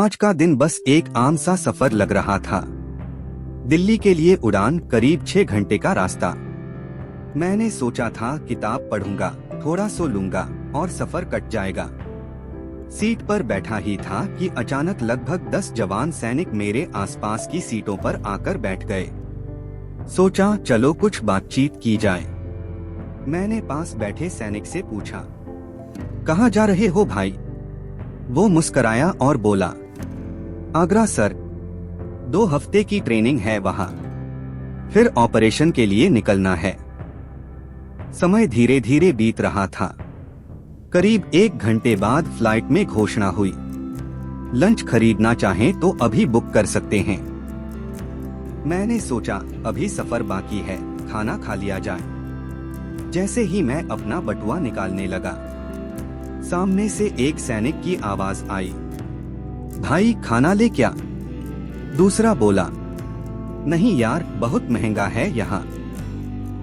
आज का दिन बस एक आम सा सफर लग रहा था। दिल्ली के लिए उड़ान, करीब 6 घंटे का रास्ता। मैंने सोचा था किताब पढ़ूंगा, थोड़ा सो लूंगा और सफर कट जाएगा। सीट पर बैठा ही था कि अचानक लगभग 10 जवान सैनिक मेरे आसपास की सीटों पर आकर बैठ गए। सोचा चलो कुछ बातचीत की जाए। मैंने पास बैठे सैनिक से पूछा, कहाँ जा रहे हो भाई? वो मुस्कराया और बोला, आगरा सर, 2 हफ्ते की ट्रेनिंग है वहाँ, फिर ऑपरेशन के लिए निकलना है। समय धीरे धीरे बीत रहा था। करीब 1 घंटे बाद फ्लाइट में घोषणा हुई, लंच खरीदना चाहें तो अभी बुक कर सकते हैं। मैंने सोचा अभी सफर बाकी है, खाना खा लिया जाए। जैसे ही मैं अपना बटुआ निकालने लगा, सामने से एक सैनिक की आवाज आई, भाई खाना ले क्या? दूसरा बोला, नहीं यार, बहुत महंगा है यहाँ,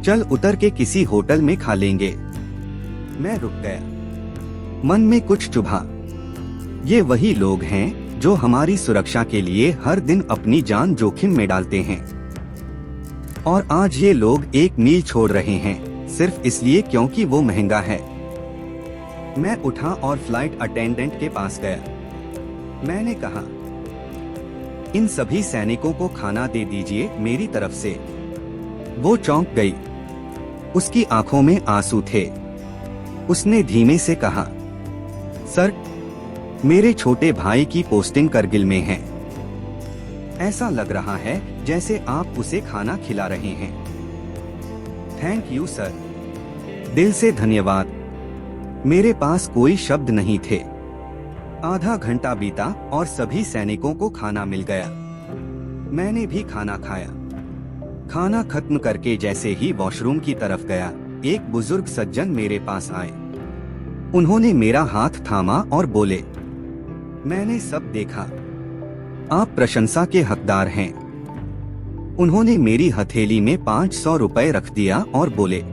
चल उतर के किसी होटल में खा लेंगे। मैं रुक गया, मन में कुछ चुभा। ये वही लोग हैं जो हमारी सुरक्षा के लिए हर दिन अपनी जान जोखिम में डालते हैं, और आज ये लोग 1 मील छोड़ रहे हैं सिर्फ इसलिए क्योंकि वो महंगा है। मैं उठा और फ्लाइट अटेंडेंट के पास गया। मैंने कहा, इन सभी सैनिकों को खाना दे दीजिए मेरी तरफ से। वो चौंक गई, उसकी आंखों में आंसू थे। उसने धीमे से कहा, सर, मेरे छोटे भाई की पोस्टिंग करगिल में है। ऐसा लग रहा है जैसे आप उसे खाना खिला रहे हैं। थैंक यू सर, दिल से धन्यवाद। मेरे पास कोई शब्द नहीं थे। आधा घंटा बीता और सभी सैनिकों को खाना मिल गया। मैंने भी खाना खाया। खाना खत्म करके जैसे ही वॉशरूम की तरफ गया, एक बुजुर्ग सज्जन मेरे पास आए। उन्होंने मेरा हाथ थामा और बोले, मैंने सब देखा, आप प्रशंसा के हकदार हैं। उन्होंने मेरी हथेली में 500 रुपए रख दिया और बोले,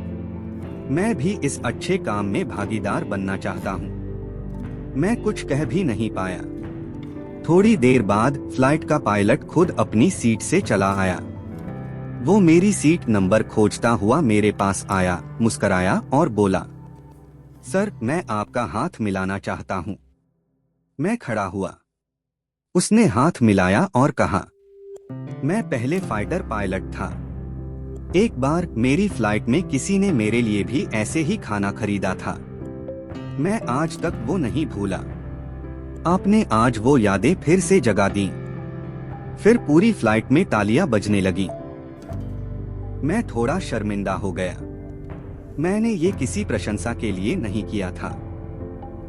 मैं भी इस अच्छे काम में भागीदार बनना चाहता हूँ। मैं कुछ कह भी नहीं पाया। थोड़ी देर बाद फ्लाइट का पायलट खुद अपनी सीट से चला आया। वो मेरी सीट नंबर खोजता हुआ मेरे पास आया, मुस्कराया और बोला, सर, मैं आपका हाथ मिलाना चाहता हूँ। मैं खड़ा हुआ। उसने हाथ मिलाया और कहा, मैं पहले फाइटर पायलट था। एक बार मेरी फ्लाइट में किसी ने मेरे लिए भी ऐसे ही खाना खरीदा था। मैं आज तक वो नहीं भूला। आपने आज वो यादें फिर से जगा दी। फिर पूरी फ्लाइट में तालियां बजने लगी। मैं थोड़ा शर्मिंदा हो गया। मैंने ये किसी प्रशंसा के लिए नहीं किया था,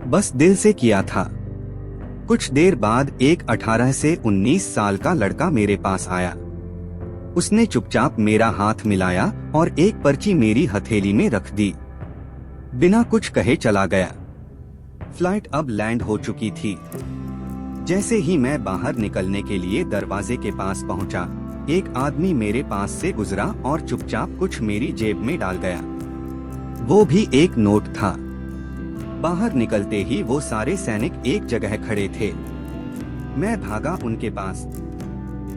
बस दिल से किया था। कुछ देर बाद एक 18 से 19 साल का लड़का मेरे पास आया। उसने चुपचाप मेरा हाथ मिलाया और एक पर्ची मेरी हथेली में रख दी। बिना कुछ कहे चला गया। फ्लाइट अब लैंड हो चुकी थी। जैसे ही मैं बाहर निकलने के लिए दरवाजे के पास पहुंचा, एक आदमी मेरे पास से गुजरा और चुपचाप कुछ मेरी जेब में डाल गया। वो भी एक नोट था। बाहर निकलते ही वो सारे सैनिक एक जगह खड़े थे। मैं भागा उनके पास।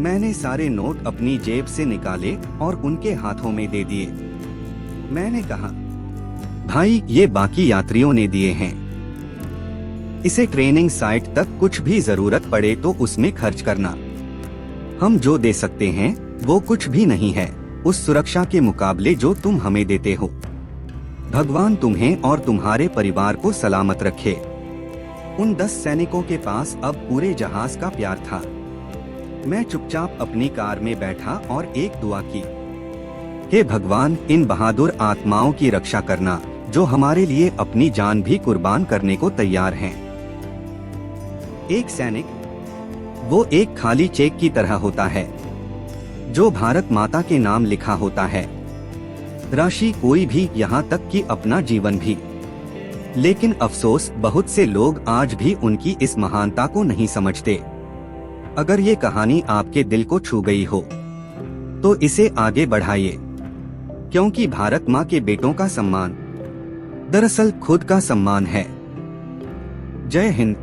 मैंने सारे नोट अपनी जेब से निकाले और उनके हाथों में दे दिए। मैंने कहा, भाई, ये बाकी यात्रियों ने दिए हैं। इसे ट्रेनिंग साइट तक कुछ भी जरूरत पड़े तो उसमें खर्च करना। हम जो दे सकते हैं वो कुछ भी नहीं है उस सुरक्षा के मुकाबले जो तुम हमें देते हो। भगवान तुम्हें और तुम्हारे परिवार को सलामत रखे। उन 10 सैनिकों के पास अब पूरे जहाज का प्यार था। मैं चुपचाप अपनी कार में बैठा और एक दुआ की, हे भगवान, इन बहादुर आत्माओं की रक्षा करना जो हमारे लिए अपनी जान भी कुर्बान करने को तैयार हैं। एक सैनिक, वो एक खाली चेक की तरह होता है जो भारत माता के नाम लिखा होता है। राशि कोई भी, यहाँ तक कि अपना जीवन भी। लेकिन अफसोस, बहुत से लोग आज भी उनकी इस महानता को नहीं समझते। अगर ये कहानी आपके दिल को छू गई हो तो इसे आगे बढ़ाइए, क्योंकि भारत माँ के बेटों का सम्मान दरअसल खुद का सम्मान है। जय हिंद।